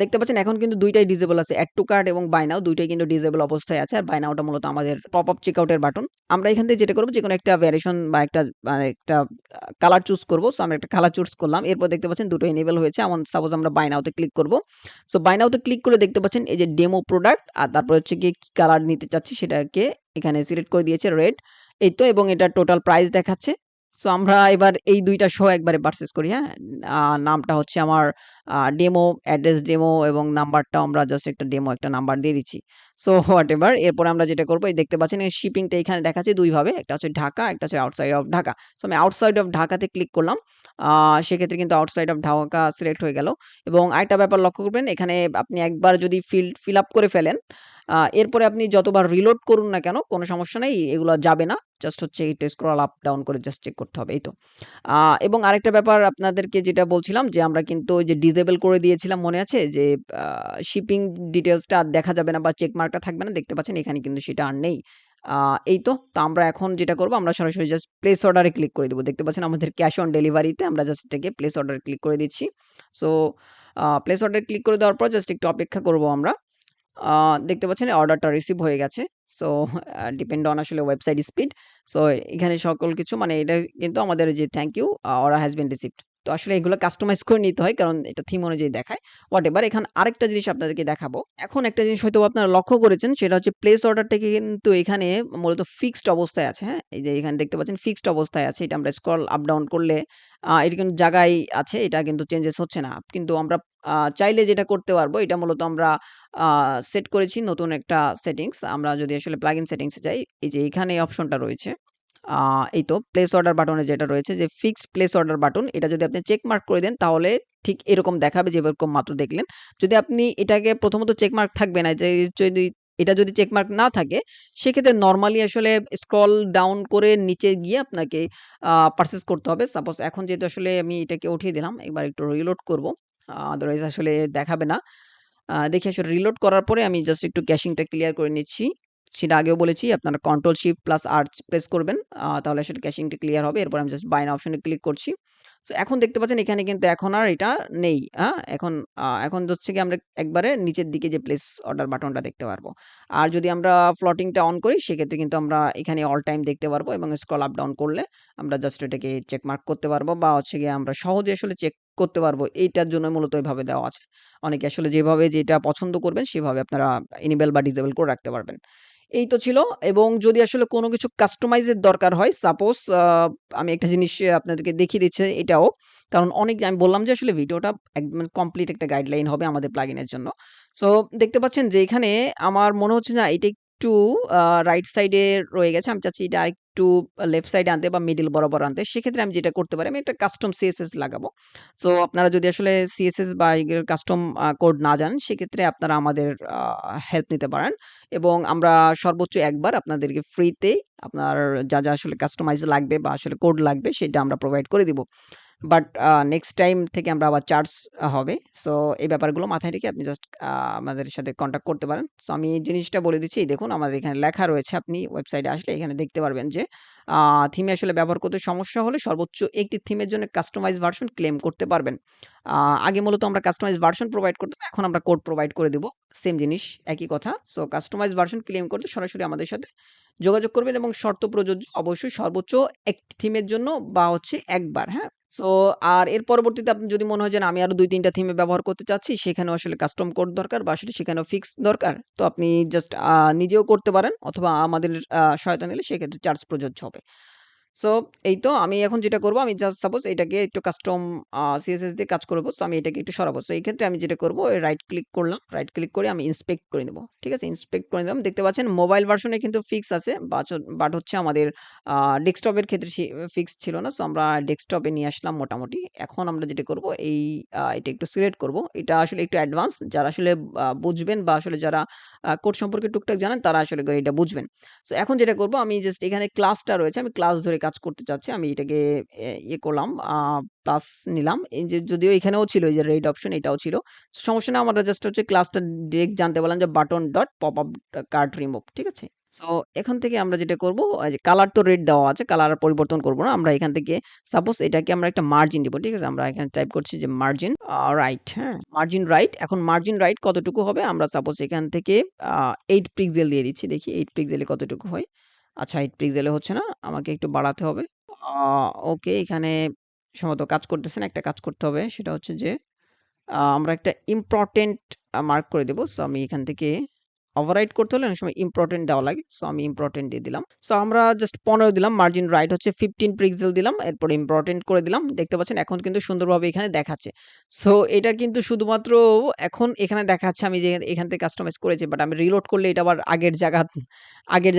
[SPEAKER 1] দেখতে পাচ্ছেন এখন কিন্তু ২ টাই ডিসেবল আছে। এড টু কার্ট এবং বাই নাও ২ টাই কিন্তু ডিসেবল অবস্থায় আছে। আর বাই নাওটা মূলত আমাদের পপ আপ চেকআউট এর বাটন। আমরা এখান থেকে যেটা করব, যেকোনো একটা ভ্যারিয়েশন বা একটা একটা কালার চুজ করব। সো আমরা একটা কালার চুজ করলাম। এরপর দেখতে পাচ্ছেন দুটো এনেবল হয়েছে। এমন সাপোজ আমরা বাই নাও তে ক্লিক করব। সো বাই নাও তে ক্লিক করলে দেখতে পাচ্ছেন এই যে ডেমো প্রোডাক্ট, আর তারপর হচ্ছে গিয়ে কি কালার নিতে চাচ্ছি সেটাকে এখানে সিলেক্ট করে দিয়েছে রেড। এই তো, এবং এটার টোটাল প্রাইস দেখাচ্ছে। সো আমরা এবার এই ২ টা সহ একবারে পারচেজ করি, হ্যাঁ? নামটা হচ্ছে আমার ডেমো, অ্যাড্রেস ডেমো এবং নাম্বারটাও আমরা জাস্ট একটা ডেমো একটা নাম্বার দিয়ে দিচ্ছি। সো হোয়াটএভার, এরপরে আমরা যেটা করব, এই দেখতে পাচ্ছেন এই শিপিংটা এখানে দেখাচ্ছে ২ ভাবে। একটা হচ্ছে ঢাকা, একটা হচ্ছে আউটসাইড অফ ঢাকা। সো আমি আউটসাইড অফ ঢাকাতে ক্লিক করলাম। আ সেক্ষেত্রে কিন্তু আউটসাইড অফ ঢাকা সিলেক্ট হয়ে গেল। এবং আরেকটা ব্যাপার লক্ষ্য করবেন, এখানে আপনি একবার যদি ফিল আপ করে ফেলেন, এরপরে আপনি যতবার রিলোড করুন না কেন, কোনো সমস্যা নেই। এগুলো যাবে না। জাস্ট হচ্ছে একটু স্ক্রল আপ ডাউন করে জাস্ট চেক করতে হবে। এই তো। আ এবং আরেকটা ব্যাপার আপনাদেরকে যেটা বলছিলাম, যে আমরা কিন্তু ওই যে ডিসেবল করে দিয়েছিলাম, মনে আছে? যে আ শিপিং ডিটেইলসটা আর দেখা যাবে না বা চেক মার্কটা থাকবে না। দেখতে পাচ্ছেন এখানে কিন্তু সেটা আর নেই। আ এই তো। তো আমরা এখন যেটা করব, আমরা সরাসরি জাস্ট প্লেস অর্ডার এ ক্লিক করে দিব। দেখতে পাচ্ছেন আমাদের ক্যাশ অন ডেলিভারিতে আমরা জাস্ট এটাকে প্লেস অর্ডার এ ক্লিক করে দিচ্ছি। সো প্লেস অর্ডার এ ক্লিক করে দেওয়ার পর জাস্ট একটু অপেক্ষা করব আমরা। আ দেখতে পাচ্ছেন অর্ডারটা রিসিভ হয়ে গেছে। সো ডিপেন্ড অন আসলে ওয়েবসাইট স্পিড। সো এখানে সকল কিছু মানে এটা কিন্তু আমাদের যে thank you order has been received. তো আসলে এগুলো কাস্টমাইজ করে নিতে হয়, কারণ এটা থিম অনুযায়ী দেখায়। হোয়াটএভার, এখন আরেকটা জিনিস আপনাদেরকে দেখাবো। এখন একটা জিনিস হয়তোবা আপনারা লক্ষ্য করেছেন, সেটা হচ্ছে প্লেস অর্ডারটাকে কিন্তু এখানে মূলত ফিক্সড অবস্থায় আছে, হ্যাঁ? এই যে এখানে দেখতে পাচ্ছেন ফিক্সড অবস্থায় আছে। এটা আমরা স্ক্রল আপ ডাউন করলে এটা কিন্তু জায়গায় আছে। এটা কিন্তু চেঞ্জেস হচ্ছে না। কিন্তু আমরা চাইলে যেটা করতে পারবো, এটা মূলত আমরা আ সেট করেছি নতুন একটা সেটিংস। আমরা যদি আসলে প্লাগইন সেটিংস এ যাই, এই যে এখানে এই অপশনটা রয়েছে। আ এই তো প্লেস অর্ডার বাটনে যেটা রয়েছে, যে ফিক্সড প্লেস অর্ডার বাটন, এটা যদি আপনি চেক মার্ক করে দেন, তাহলে ঠিক এরকম দেখাবে যেরকম মাত্র দেখলেন। যদি আপনি এটাকে প্রথমত চেক মার্ক থাকবে না, যে যদি এটা যদি চেক মার্ক না থাকে, সেক্ষেত্রে নরমালি আসলে স্ক্রল ডাউন করে নিচে গিয়ে আপনাকে পারচেজ করতে হবে। সাপোজ এখন যেহেতু আসলে আমি এটাকে উঠিয়ে দিলাম, এবার একটু রিলোড করব। আদারওয়াইজ আসলে দেখাবে না। দেখি আসলে রিলোড করার পরে আমি জাস্ট একটু ক্যাশিংটা ক্লিয়ার করে নিচ্ছি। সেটা আগেও বলেছি, আপনারা কন্ট্রোল শিফট প্লাস আর প্রেস করবেন। তাহলে আসলে ক্যাশিংটা ক্লিয়ার হবে। এরপর আমি জাস্ট বাই নাও অপশনে ক্লিক করছি। সো এখন দেখতে পাচ্ছেন এখানে কিন্তু এখন আর এটা নেই। এখন এখন হচ্ছে গিয়ে আমরা একবারে নিচের দিকে যে প্লেস অর্ডার বাটনটা দেখতে পারবো। আর যদি আমরা ফ্লোটিংটা অন করি, সেক্ষেত্রে কিন্তু আমরা এখানে অল টাইম দেখতে পারবো, এবং স্ক্রল আপ ডাউন করলে আমরা জাস্ট এটাকে চেক মার্ক করতে পারবো, বা হচ্ছে গিয়ে আমরা সহজে আসলে চেক করতে পারবো। এইটার জন্য মূলত এভাবে দেওয়া আছে। অনেকে আসলে যেভাবে যেটা পছন্দ করবেন, সেভাবে আপনারা এনেবল বা ডিসেবল করে রাখতে পারবেন। এই তো ছিল। এবং যদি আসলে কোনো কিছু কাস্টমাইজ এর দরকার হয়, সাপোজ আমি একটা জিনিস আপনাদেরকে দেখিয়ে দিচ্ছি এটাও। কারণ অনেক আমি বললাম যে আসলে ভিডিওটা একদম কমপ্লিট একটা গাইডলাইন হবে আমাদের প্লাগইন এর জন্য। সো দেখতে পাচ্ছেন যে এখানে আমার মনে হচ্ছে না এটা একটু আ রাইট সাইডে রয়ে গেছে। আমি চাচ্ছি এটা আরেকটু লেফট সাইডে আনতে বা মিডল বরাবর আনতে। সেক্ষেত্রে আমি যেটা করতে পারি, আমি একটা কাস্টম সিএসএস লাগাবো। সো আপনারা যদি আসলে সিএসএস বা এগুলোর কাস্টম কোড না জানেন, সেক্ষেত্রে আপনারা আমাদের আ হেল্প নিতে পারেন। এবং আমরা সর্বোচ্চ একবার আপনাদেরকে ফ্রিতে আপনার যা আসলে কাস্টমাইজ লাগবে বা আসলে কোড লাগবে, সেটা আমরা প্রোভাইড করে দিব। বাট নেক্সট টাইম থেকে আমরা আবার চার্জ হবে। সো এই ব্যাপারগুলো মাথায় রেখে আপনি জাস্ট আমাদের সাথে কনট্যাক্ট করতে পারেন। সো আমি এই জিনিসটা বলে দিচ্ছি। এই দেখুন আমাদের এখানে লেখা রয়েছে। আপনি ওয়েবসাইটে আসলে এখানে দেখতে পারবেন যে আ থিমে আসলে ব্যবহার করতে সমস্যা হলে সর্বোচ্চ একটি থিমের জন্য কাস্টমাইজ ভার্সন ক্লেম করতে পারবেন। আ আগে মূলত আমরা কাস্টমাইজ ভার্সন প্রোভাইড করতাম। এখন আমরা কোড প্রোভাইড করে দিব। সেম জিনিস, একই কথা। সো কাস্টমাইজ ভার্সন ক্লেম করতে সরাসরি আমাদের সাথে যোগাযোগ করবেন, এবং শর্ত প্রযোজ্য অবশ্যই সর্বোচ্চ একটি থিমের জন্য বা হচ্ছে একবার, হ্যাঁ? সো আর এর পরবর্তীতে আপনার যদি মনে হয় যে না, আমি আরো ২-৩ টা থিমে ব্যবহার করতে চাচ্ছি, সেখানেও আসলে কাস্টম কোড দরকার বা আসলে সেখানেও ফিক্স দরকার। তো আপনি জাস্ট নিজেও করতে পারেন, অথবা আমাদের সহায়তা নিলে সেক্ষেত্রে চার্জ প্রযোজ্য হবে। সো এই তো আমি এখন যেটা করব, আমি জাস্ট সাপোজ এটাকে একটু কাস্টম সিএসএস দিয়ে কাজ করব। সো আমি এটাকে একটু সরাবো। সো এই ক্ষেত্রে আমি যেটা করব, রাইট ক্লিক করলাম। রাইট ক্লিক করে আমি ইন্সপেক্ট করে নেব। ঠিক আছে? ইন্সপেক্ট করে নিলাম। দেখতে পাচ্ছেন মোবাইল ভার্শনে কিন্তু ফিক্স আছে, বাট হচ্ছে আমাদের ডেস্কটপের ক্ষেত্রে ফিক্স ছিল না। সো আমরা ডেস্কটপে নিয়ে আসলাম মোটামুটি। এখন আমরা যেটা করব, এটা একটু সিলেক্ট করব। এটা আসলে একটু অ্যাডভান্স, যারা আসলে বুঝবেন বা আসলে যারা কোড সম্পর্কে টুকটাক জানেন তারা আসলে করে এটা বুঝবেন। সো এখন যেটা করব, আমি জাস্ট এখানে ক্লাসটা রয়েছে, আমি ক্লাস ধরে কাজ করতে চাচ্ছি। আমি এটাকে ইয়ে করলাম, প্লাস নিলাম। এই যে যদিও এখানেও ছিল এই যে রেড অপশন, এটাও ছিল। সমস্যা না, আমরা জাস্ট হচ্ছে ক্লাসটা ডিরেক্ট জানতে পারলাম যে button dot pop up cart remove. ঠিক আছে? সো এখান থেকে আমরা যেটা করব, এই যে কালার তো রেড দেওয়া আছে, কালার আর পরিবর্তন করব না। আমরা এখান থেকে সাপোজ এটাকে আমরা একটা মার্জিন দিব। ঠিক আছে? আমরা এখানে টাইপ করছি যে মার্জিন রাইট, হ্যাঁ? Margin right. এখন মার্জিন রাইট কতটুকু হবে? আমরা সাপোজ এখান থেকে 8 পিক্সেল দিয়ে দিচ্ছি। দেখি 8 পিক্সেলে কতটুকু হয়। আচ্ছা 8 পিক্সেলে হচ্ছে না। আমাকে একটু বাড়াতে হবে। আ ওকে, এখানে সম্ভবত কাজ করতেছে না। একটা কাজ করতে হবে। সেটা হচ্ছে যে আমরা একটা ইম্পোর্টেন্ট মার্ক করে দেব। সো আমি এখান থেকে ওভাররাইট করতে হলে অনেক সময় ইম্পোর্টেন্ট দেওয়া লাগে। সো আমি ইম্পোর্টেন্ট দিয়ে দিলাম। সো আমরা জাস্ট 15 দিলাম। মার্জিন রাইট হচ্ছে 15 পিক্সেল দিলাম। এরপর ইম্পোর্টেন্ট করে দিলাম। দেখতে পাচ্ছেন এখন কিন্তু সুন্দরভাবে এখানে দেখাচ্ছে। সো এটা কিন্তু শুধুমাত্র এখন এখানে দেখাচ্ছে আমি যে এখান থেকে কাস্টমাইজ করেছি। বাট আমি রিলোড করলে এটা আবার আগের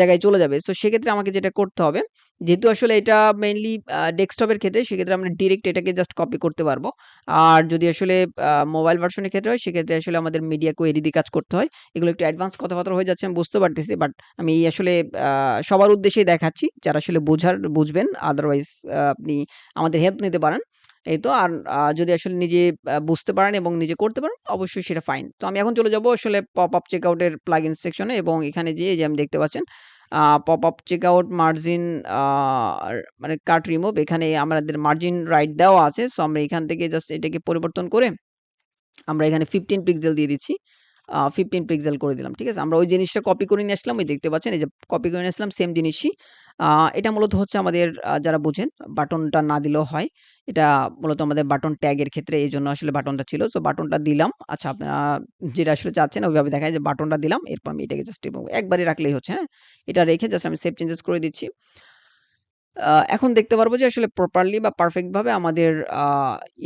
[SPEAKER 1] জায়গায় চলে যাবে। সো সেক্ষেত্রে আমাকে যেটা করতে হবে, যেহেতু আসলে এটা মেইনলি ডেস্কটপের ক্ষেত্রে, সেক্ষেত্রে আমরা ডিরেক্ট এটাকে জাস্ট কপি করতে পারবো। আর যদি আসলে মোবাইল ভার্সনের ক্ষেত্রে হয়, সেক্ষেত্রে আসলে আমাদের মিডিয়া কোয়েরি দিয়ে কাজ করতে হয়। এগুলো একটু অ্যাডভান্স কথাবার্তা হয়ে যাচ্ছে, আমি বুঝতে পারতেছি। বাট আমি আসলে আ সবার উদ্দেশ্যেই দেখাচ্ছি। যারা আসলে বুঝবেন। আদারওয়াইজ আপনি আমাদের হেল্প নিতে পারেন। এই তো। আর যদি আসলে নিজে বুঝতে পারেন এবং নিজে করতে পারেন, অবশ্যই সেটা ফাইন। তো আমি এখন চলে যাবো আসলে পপআপ চেকআউট এর প্লাগইন সেকশনে, এবং এখানে যেয়ে এই যে আমি দেখতে পাচ্ছেন পপআপ চেকআউট মার্জিন আ মানে কাট রিমুভ, এখানে আমাদের মার্জিন রাইট দেওয়া আছে। সো আমরা এখান থেকে জাস্ট এটাকে পরিবর্তন করে আমরা এখানে 15 পিক্সেল দিয়ে দিচ্ছি। 15 পিক্সেল করে দিলাম। ঠিক আছে? আমরা ওই জিনিসটা কপি করে নিয়ে আসলাম। ওই দেখতে পাচ্ছেন এই যে কপি করে নিয়ে আসলাম সেম জিনিসই। আ এটা মূলত হচ্ছে আমাদের যারা বুঝেন বাটনটা না দিলেও হয়। এটা মূলত আমাদের বাটন ট্যাগের ক্ষেত্রে এইজন্য আসলে বাটনটা ছিল। সো বাটনটা দিলাম। আচ্ছা আপনারা যেটা আসলে চাচ্ছেন ওইভাবে দেখায় যে বাটনটা দিলাম। এরপর আমি এটাকে জাস্ট এবং একবারই রাখলেই হচ্ছে, হ্যাঁ? এটা রেখে জাস্ট আমি সেভ চেঞ্জেস করে দিচ্ছি। এখন দেখতে পারবো যে আসলে প্রপারলি বা পারফেক্ট ভাবে আমাদের আ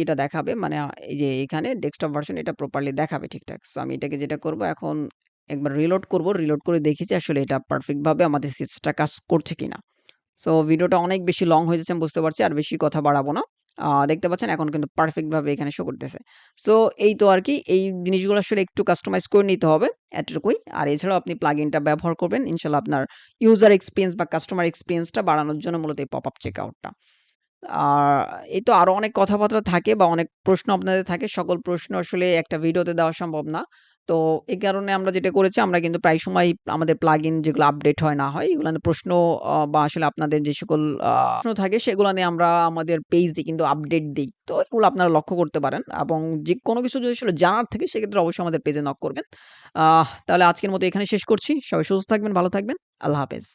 [SPEAKER 1] এটা দেখাবে। মানে এই যে এখানে ডেস্কটপ ভার্সন এটা প্রপারলি দেখাবে ঠিকঠাক। সো আমি এটাকে যেটা করব, এখন একবার রিলোড করব। রিলোড করে দেখি যে আসলে এটা পারফেক্ট ভাবে আমাদের সিস্টেমটা কাজ করছে কিনা। সো ভিডিওটা অনেক বেশি লং হয়ে যাচ্ছে আমি বুঝতে পারছি। আর বেশি কথা বাড়াবো না। দেখতে পাচ্ছেন এখন কিন্তু পারফেক্ট ভাবে এখানে শো করতেছে। সো এই তো আরকি। এই জিনিসগুলো আসলে একটু কাস্টমাইজ করে নিতে হবে, এতটুকুই। আর এছাড়াও আপনি প্লাগইনটা ব্যবহার করবেন। ইনশাআল্লাহ আপনার ইউজার এক্সপেরিয়েন্স বা কাস্টমার এক্সপেরিয়েন্সটা বাড়ানোর জন্য মূলত এই পপআপ চেকআউটটা। আর এই তো আরো অনেক কথাবার্তা থাকে বা অনেক প্রশ্ন আপনাদের থাকে। সকল প্রশ্ন আসলে একটা ভিডিওতে দেওয়া সম্ভব না। তো এই কারণে আমরা যেটা করেছি, আমরা কিন্তু প্রায় সময় আমাদের প্লাগইন যেগুলো আপডেট হয় না হয়, এগুলো নিয়ে প্রশ্ন বা আসলে আপনাদের যে সকল প্রশ্ন থাকে সেগুলো নিয়ে আমরা আমাদের পেজে কিন্তু আপডেট দেই। তো এগুলো আপনারা লক্ষ্য করতে পারেন, এবং যেকোনো কিছু যদি আসলে জানার থাকে সেক্ষেত্রে অবশ্যই আমাদের পেজে নক করবেন। তাহলে আজকের মতো এখানে শেষ করছি। সবাই সুস্থ থাকবেন, ভালো থাকবেন। আল্লাহ হাফেজ।